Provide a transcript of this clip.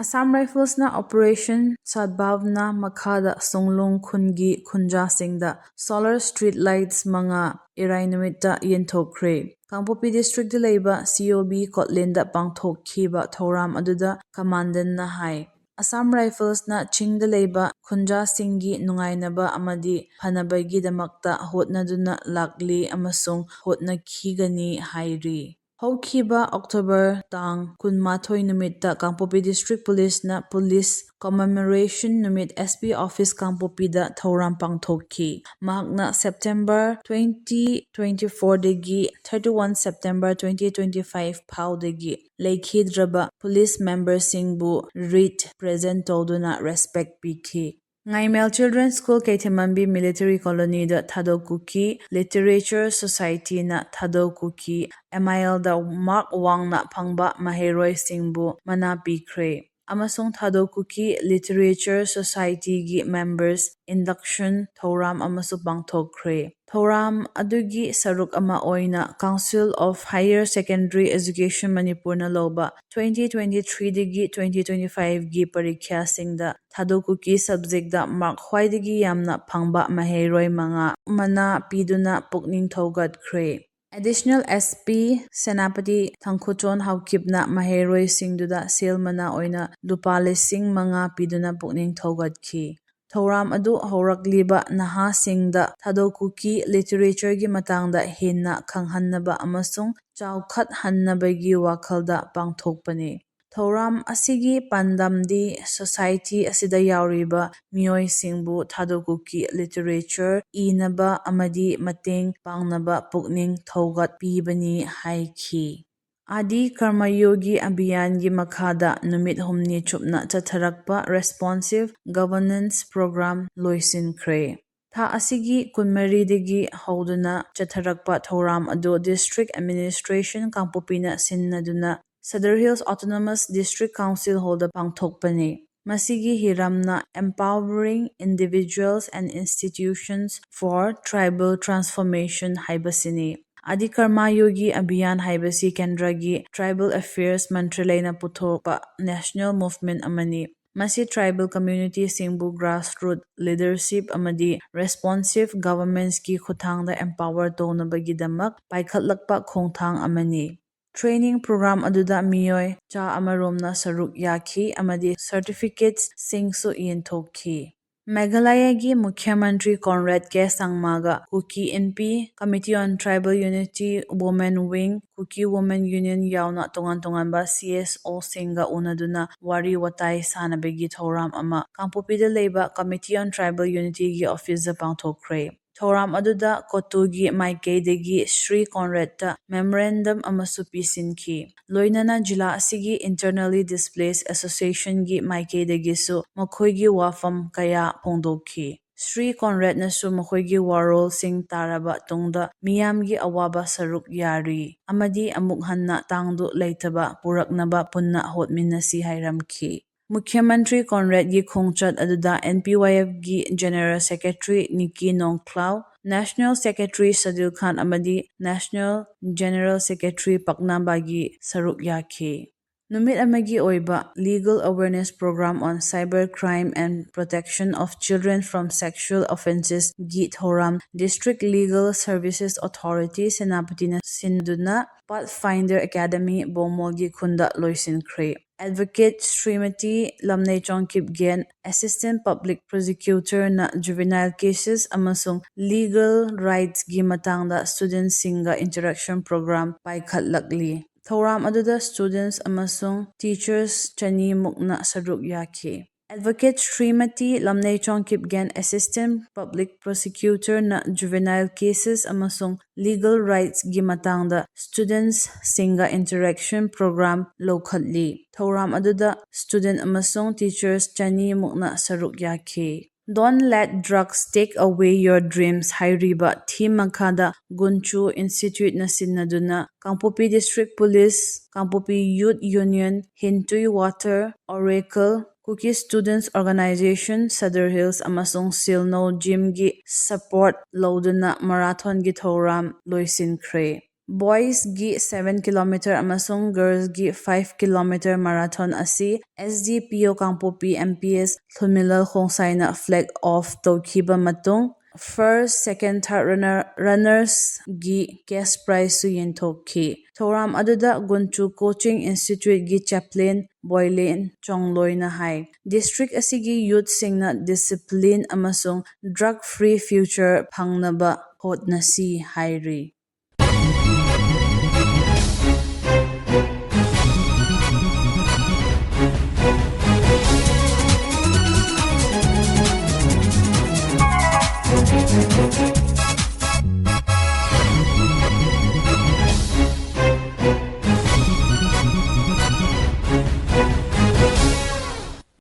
Assam Riflesna Operation Sadbhavna Makhada Songlung Khungi Khunjasingda Solar Street Lights Manga Irai Numitta Yenthokre. Kangpokpi District Leba COB Kotlinda Pangthokhiba Thoram Aduda Commandant na hai. Assam Rifles na Chingda Leba Khunjasinggi Nungainaba Amadi Phanabaigidamakta Hotnaduna Lakli Amasung Hotnakhigani hairi. Hokhiba October tang kunmathoi numitta Kangpokpi District Police na Police Commemoration Numit SP Office Kangpokpi da Thoram Pangthokhi. Mahakna September 2024 degi 31 September 2025 phau degi Leikhidraba police members singbu writ present toduna respect pikhi. Ngaimel Children's School Kaithemanbi Military Colony da Thadokuki Literature Society na Thadokuki MIL da Mark Wang na Phangba Maheroi Singbu Mana Pikre. Amasung Thadokuki Literature Society gi members induction Thoram amasu Pangthokre. Thoram adugi saruk ama oina Council of Higher Secondary Education Manipur na loba 2023 digi 2025 gi parikya singda Thadokuki subject da mark khwaidagi yamna phangba maheroi manga mana piduna pukning thogat khre. Additional SP Senapati Thangkhuchon Haukipna Maheroi Singduda Selmana Oina Lupa Sing Manga Piduna Pukning Thogatkhi. Thoram adu Horakliba Naha Singda Thadokuki Literature gi Matangda Hinna Kanghannaba Amasung Chaukhat Hannabagi Wakalda Pangthokpani. Thoram asigi pandamdi society asida yauriba mioi singbu Thadokuki literature inaba amadi mateng pangnaba pukning thogat pibani haiki. Adi Karmayogi Abhiyan gi makhada numit humni chupna chatharakpa responsive governance program loisinkre. Tha asigi kunmaridagi hauduna chatharakpa thoram adu district administration Kangpokpina sinnaduna Sadar Hills Autonomous District Council holda pangthokpani. Masigi hiramna empowering individuals and institutions for tribal transformation haibasini. Adi Karma Yogi Abhiyan haibasi Kendragi Tribal Affairs Mantralayna Puthopa National Movement Amani. Masi tribal community singbu grassroots leadership amadi responsive governments ki khuthangda empower tonabagidamak paikhatlakpa khongthang amani. Training program aduda miyoi cha amaromna saruk yaki amadi certificates singsu yenthokhi. Meghalaya gi Mukhyamantri Conrad K. Sangmaga Kuki NP Committee on Tribal Unity Women Wing Kuki Women Union yauna tongan-tonganba CSO singa unaduna wari watai sanabegi thoram ama Kangpokpida leba Committee on Tribal Unity gi office pangthokre. Thoram aduda Kotugi Maikeidegi Sri Conradta Memorandum amasu pisinki. Loinana Jila asigi Internally Displaced Association gi Maikeidegi su makhoigi wafam kaya pongdokhi. Sri Conrad nasu makhoigi warol sing taraba tungda miyamgi awaba saruk yari. Amadi amukhanna tangdu leitaba puraknaba punna hotminasi hairamki. Mukhyamantri Conrad gi khongchat aduda NPYF gi General Secretary Nikki Nongklau, National Secretary Sadil Khan amadi National General Secretary Paknaba gi saruk yaki. Numit amagi oiba Legal Awareness Program on Cybercrime and Protection of Children from Sexual Offences gi Thoram District Legal Services Authority Senapatina Sinduna Pathfinder Academy Bomol gi khunda loisinkre. Advocate Srimati Lamnechong Kipgen, Assistant Public Prosecutor na Juvenile Cases amasung Legal Rights gi matangda Student Singa Interaction Program paikhatlakli. Thoram aduda students amasung teachers chani mukna saruk yaki. Advocate Srimati Lamnechong Kipgen, Assistant Public Prosecutor na Juvenile Cases amasung Legal Rights gi matangda Students Singa Interaction Program lokhatli. Thoram aduda student amasung teachers chani mukna saruk yaki. Don't let drugs take away your dreams hairiba theme makhada Gunchu Institute na sinnaduna Kangpokpi District Police, Kangpokpi Youth Union, Hintui Water, Oracle, Kuki Students Organization, Sadar Hills amasung Silno Gym gi support loduna marathon gi thoram loisinkre. ꯕꯣꯏꯁꯒꯤ 7 kilometre ꯑꯃꯁꯨꯡ ꯒꯔꯜꯁꯒꯤ 5 kilometre marathon ꯑꯁꯤ ꯑꯦꯁ.ꯗꯤ.ꯄꯤ.ꯑꯣ ꯀꯥꯡꯄꯣꯛꯄꯤ ꯑꯦꯝ.ꯄꯤ.ꯑꯦꯁ ꯊꯨꯃꯤꯂꯜ ꯈꯣꯡꯁꯥꯏꯅ ꯐ꯭ꯂꯦꯛ of ꯇꯧꯈꯤꯕ ꯃꯇꯨꯡ first, ꯁꯦꯀꯦꯟ, ꯊꯥꯔꯠ ꯔꯅꯔꯁꯒꯤ case ꯄ꯭ꯔꯥꯏꯖꯁꯨ ꯌꯦꯟꯊꯣꯛꯈꯤ꯫ ꯊꯧꯔꯝ ꯑꯗꯨꯗ ꯒꯨꯟꯆꯨ coaching ꯏꯟꯁꯇꯤꯇ꯭ꯌꯨꯠꯀꯤ ꯆꯦꯄ꯭ꯂꯦꯟ ꯕꯣꯏꯂꯦꯟ ꯆꯣꯡꯂꯣꯏꯅ ꯍꯥꯏ district ꯑꯁꯤꯒꯤ ꯌꯨꯊꯁꯤꯡꯅ discipline ꯑꯃꯁꯨꯡ drug free future ꯐꯪꯅꯕ ꯍꯣꯠꯅꯁꯤ ꯍꯥꯏꯔꯤ꯫